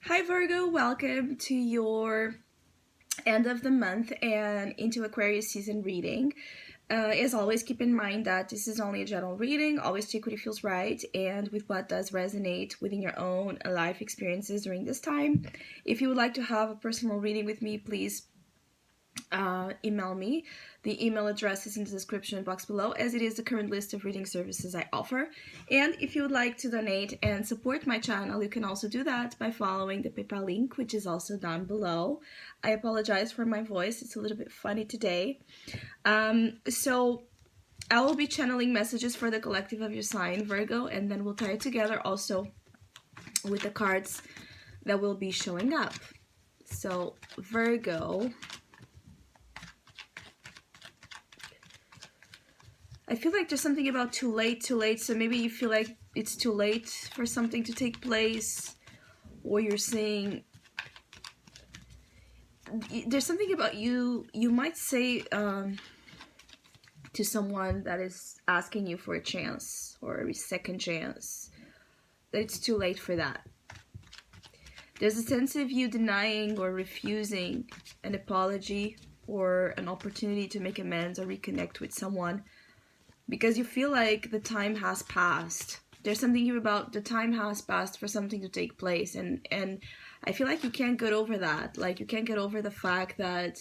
Hi Virgo, welcome to your end of the month and into Aquarius season reading. As always, keep in mind that this is only a general reading. Always take what feels right and with what does resonate within your own life experiences during this time. If you would like to have a personal reading with me, please email me. The email address is in the description box below, as it is the current list of reading services I offer. And if you would like to donate and support my channel, you can also do that by following the PayPal link, which is also down below. I apologize for my voice, it's a little bit funny today. So I will be channeling messages for the collective of your sign, Virgo, and then we'll tie it together also with the cards that will be showing up. So Virgo, I feel like there's something about too late, so maybe you feel like it's too late for something to take place, or you're saying there's something about you might say to someone that is asking you for a chance or a second chance, that it's too late for that. There's a sense of you denying or refusing an apology or an opportunity to make amends or reconnect with someone, because you feel like the time has passed. There's something here about the time has passed for something to take place, and I feel like you can't get over that. Like, you can't get over the fact that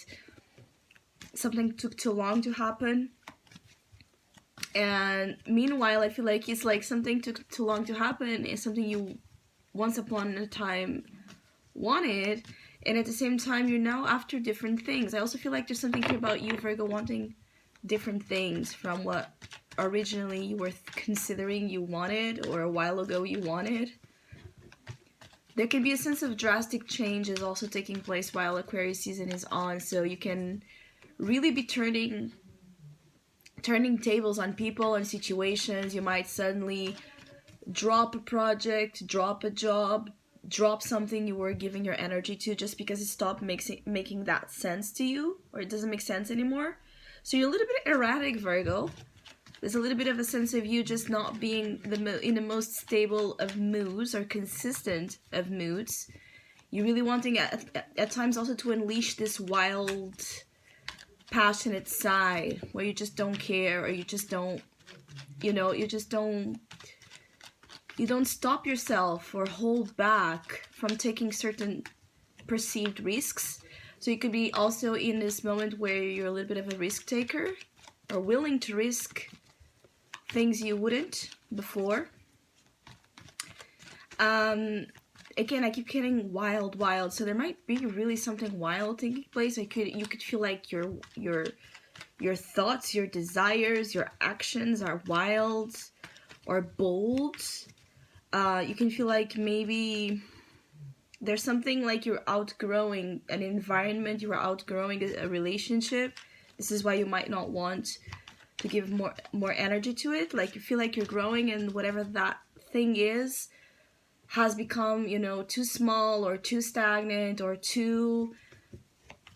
something took too long to happen. And meanwhile, I feel like it's like something took too long to happen is something you once upon a time wanted, and at the same time you're now after different things. I also feel like there's something here about you, Virgo, wanting different things from what originally you were considering you wanted, or a while ago you wanted. There can be a sense of drastic changes also taking place while Aquarius season is on, so you can really be turning tables on people and situations. You might suddenly drop a project, drop a job, drop something you were giving your energy to just because it stopped making that sense to you, or it doesn't make sense anymore. So you're a little bit erratic, Virgo. There's a little bit of a sense of you just not being in the most stable of moods or consistent of moods. You're really wanting at times also to unleash this wild, passionate side where you just don't care, or you just don't, you don't stop yourself or hold back from taking certain perceived risks. So you could be also in this moment where you're a little bit of a risk taker, or willing to risk things you wouldn't before. Again, I keep getting wild, so there might be really something wild taking place. You could feel like your thoughts, your desires, your actions are wild or bold. You can feel like maybe there's something like you're outgrowing an environment, you are outgrowing a relationship. This is why you might not want to give more energy to it. Like, you feel like you're growing, and whatever that thing is has become, too small or too stagnant or too,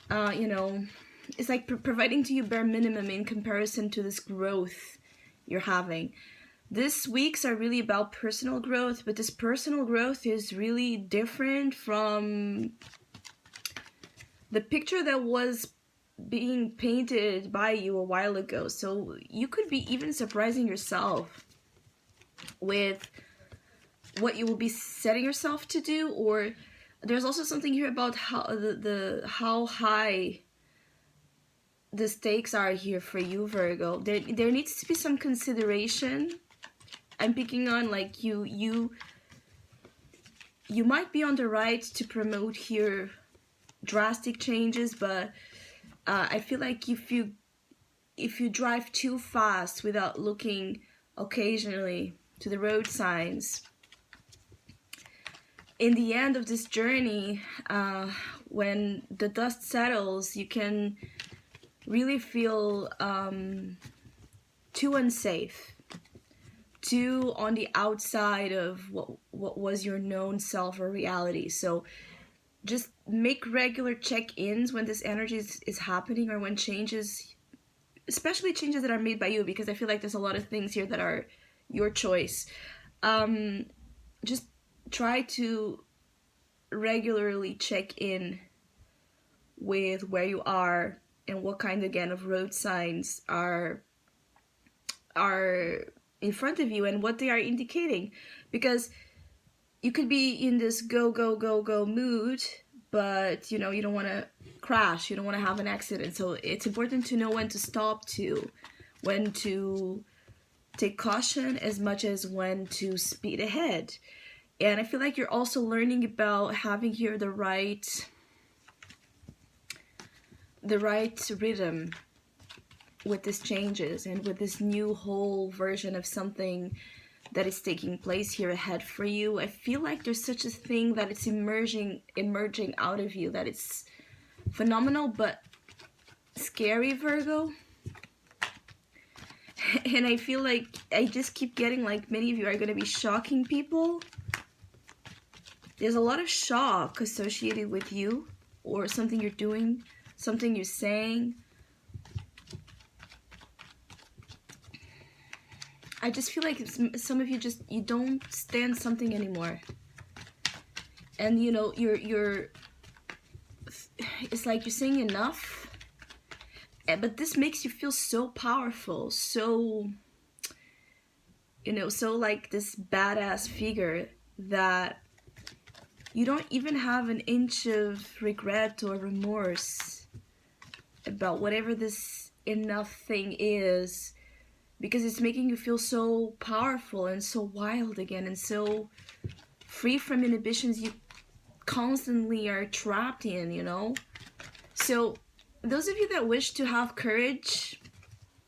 it's like providing to you bare minimum in comparison to this growth you're having. These weeks are really about personal growth, but this personal growth is really different from the picture that was being painted by you a while ago. So you could be even surprising yourself with what you will be setting yourself to do, or there's also something here about how how high the stakes are here for you, Virgo. There needs to be some consideration. I'm picking on, like, you might be on the right to promote here drastic changes, but I feel like if you drive too fast without looking occasionally to the road signs, in the end of this journey, when the dust settles, you can really feel too unsafe, too on the outside of what was your known self or reality. So just make regular check-ins when this energy is happening, or when changes, especially changes that are made by you, because I feel like there's a lot of things here that are your choice. Just try to regularly check in with where you are and what kind, again, of road signs are in front of you and what they are indicating. Because you could be in this go, go, go, go mood, but, you know, you don't want to crash, you don't want to have an accident. So it's important to know when to stop, when to take caution as much as when to speed ahead. And I feel like you're also learning about having here the right rhythm with these changes and with this new whole version of something that is taking place here ahead for you. I feel like there's such a thing that it's emerging out of you, that it's phenomenal but scary, Virgo. And I feel like I just keep getting like many of you are going to be shocking people. There's a lot of shock associated with you or something you're doing, something you're saying. I just feel like some of you you don't stand something anymore. And you know, it's like you're saying enough, but this makes you feel so powerful, so, you know, so like this badass figure that you don't even have an inch of regret or remorse about whatever this enough thing is, because it's making you feel so powerful and so wild again and so free from inhibitions you constantly are trapped in, you know? So those of you that wish to have courage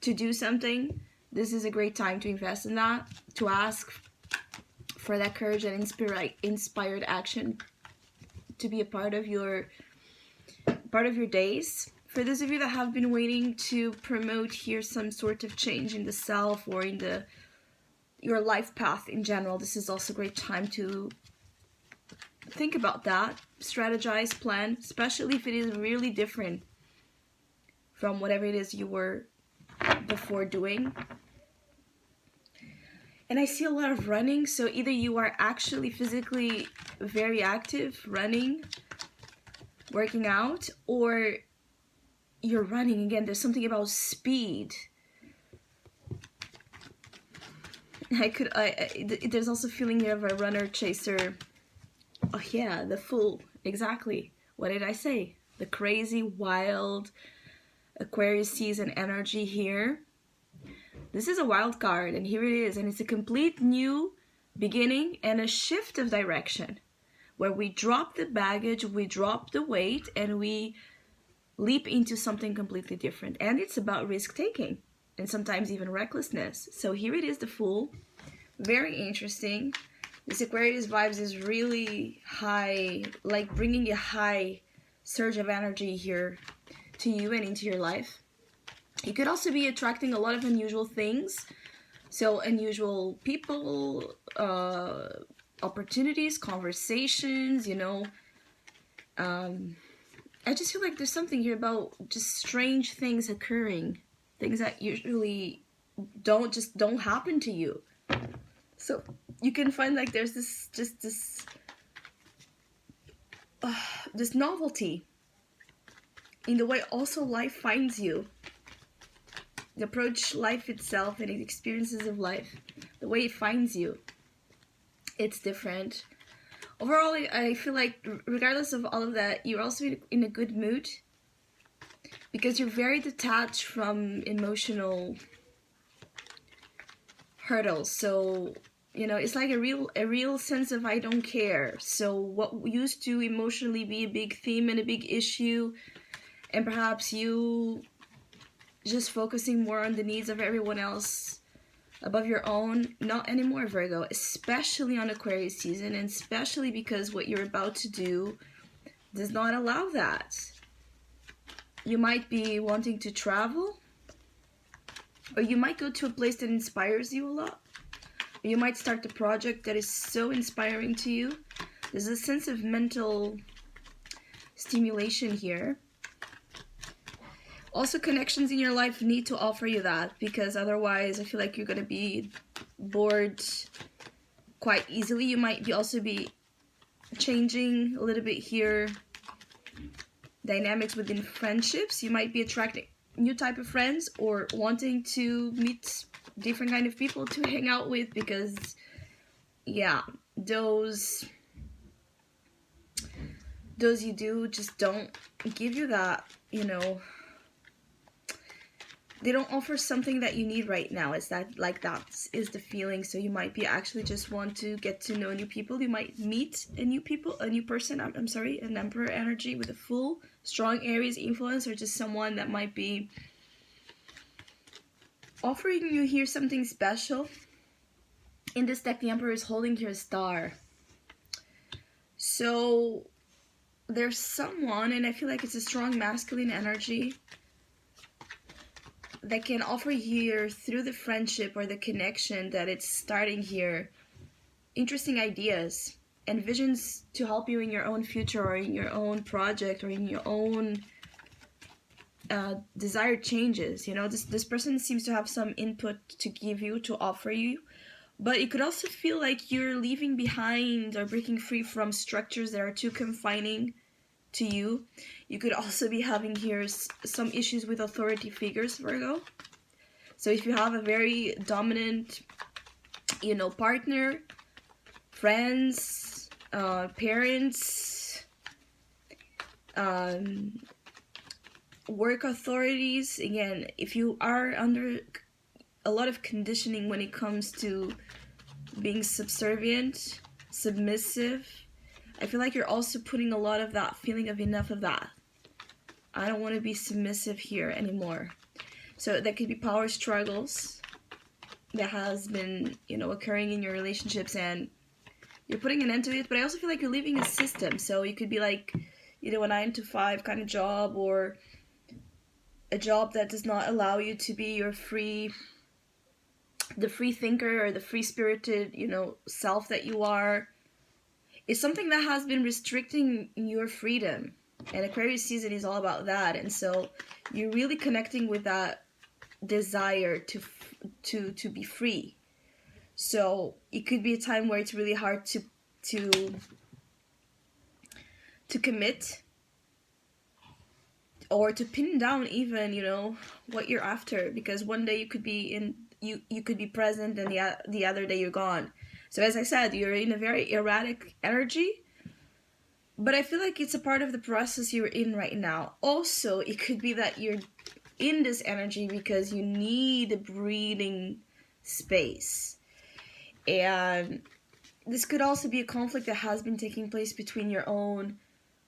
to do something, this is a great time to invest in that, to ask for that courage and inspired action to be a part of your days. For those of you that have been waiting to promote here some sort of change in the self or in your life path in general, this is also a great time to think about that, strategize, plan, especially if it is really different from whatever it is you were before doing. And I see a lot of running, so either you are actually physically very active, running, working out, or you're running. Again, there's something about speed. There's also a feeling here of a runner, chaser. Oh yeah, the fool. Exactly. What did I say? The crazy, wild Aquarius season energy here. This is a wild card, and here it is, and it's a complete new beginning and a shift of direction, where we drop the baggage, we drop the weight, and we leap into something completely different. And it's about risk-taking, and sometimes even recklessness. So here it is, the Fool. Very interesting. This Aquarius vibes is really high, like bringing a high surge of energy here to you and into your life. You could also be attracting a lot of unusual things. So unusual people, opportunities, conversations, you know. I just feel like there's something here about just strange things occurring. Things that usually don't happen to you. So you can find like there's this novelty in the way also life finds you. The approach life itself and the experiences of life, the way it finds you, it's different. Overall, I feel like regardless of all of that, you're also in a good mood because you're very detached from emotional hurdles. So, you know, it's like a real sense of I don't care. So what used to emotionally be a big theme and a big issue, and perhaps you just focusing more on the needs of everyone else above your own, not anymore, Virgo, especially on Aquarius season, and especially because what you're about to do does not allow that. You might be wanting to travel, or you might go to a place that inspires you a lot. Or you might start a project that is so inspiring to you. There's a sense of mental stimulation here. Also, connections in your life need to offer you that, because otherwise I feel like you're going to be bored quite easily. You might also be changing a little bit here. Dynamics within friendships. You might be attracting new type of friends or wanting to meet different kind of people to hang out with, because yeah, those you do just don't give you that, you know, they don't offer something that you need right now. It's that, like, that is the feeling. So you might be actually just want to get to know new people. You might meet a new person, I'm sorry, an Emperor energy with a full strong Aries influence, or just someone that might be offering you here something special. In this deck, the Emperor is holding here a star. So there's someone, and I feel like it's a strong masculine energy, that can offer here through the friendship or the connection that it's starting here interesting ideas and visions to help you in your own future or in your own project or in your own desired changes. You know, this person seems to have some input to give you, to offer you, but it could also feel like you're leaving behind or breaking free from structures that are too confining to you. You could also be having here some issues with authority figures, Virgo. So if you have a very dominant, you know, partner, friends, parents, work authorities, again, if you are under a lot of conditioning when it comes to being subservient, submissive, I feel like you're also putting a lot of that feeling of enough of that. I don't want to be submissive here anymore. So there could be power struggles that has been, you know, occurring in your relationships, and you're putting an end to it. But I also feel like you're leaving a system. So you could be like, you know, a 9-to-5 kind of job, or a job that does not allow you to be your the free thinker or the free spirited, you know, self that you are. It's something that has been restricting your freedom, and Aquarius season is all about that. And so you're really connecting with that desire to be free. So it could be a time where it's really hard to commit, or to pin down even, you know, what you're after, because one day you could be you could be present and the other day you're gone. So as I said, you're in a very erratic energy, but I feel like it's a part of the process you're in right now. Also, it could be that you're in this energy because you need a breathing space. And this could also be a conflict that has been taking place between your own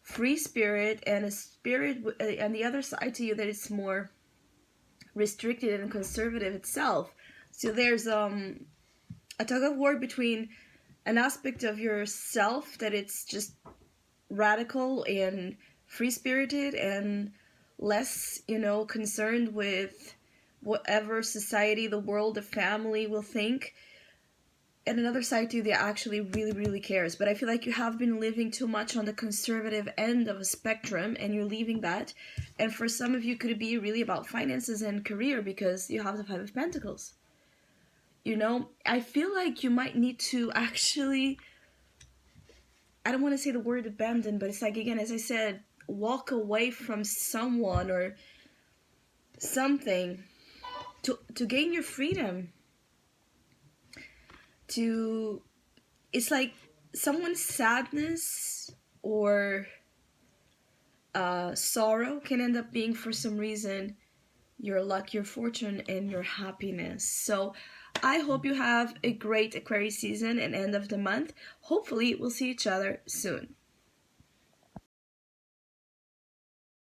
free spirit and a spirit and the other side to you that is more restricted and conservative itself. So there's a tug of war between an aspect of yourself that it's just radical and free-spirited and less, you know, concerned with whatever society, the world, the family will think, and another side to you that actually really, really cares. But I feel like you have been living too much on the conservative end of a spectrum, and you're leaving that. And for some of you, could it be really about finances and career, because you have the Five of Pentacles. You know, I feel like you might need to actually, I don't want to say the word abandon, but it's like, again, as I said, walk away from someone or something to gain your freedom. It's like someone's sadness or sorrow can end up being, for some reason, your luck, your fortune, and your happiness. So I hope you have a great Aquarius season and end of the month. Hopefully we'll see each other soon.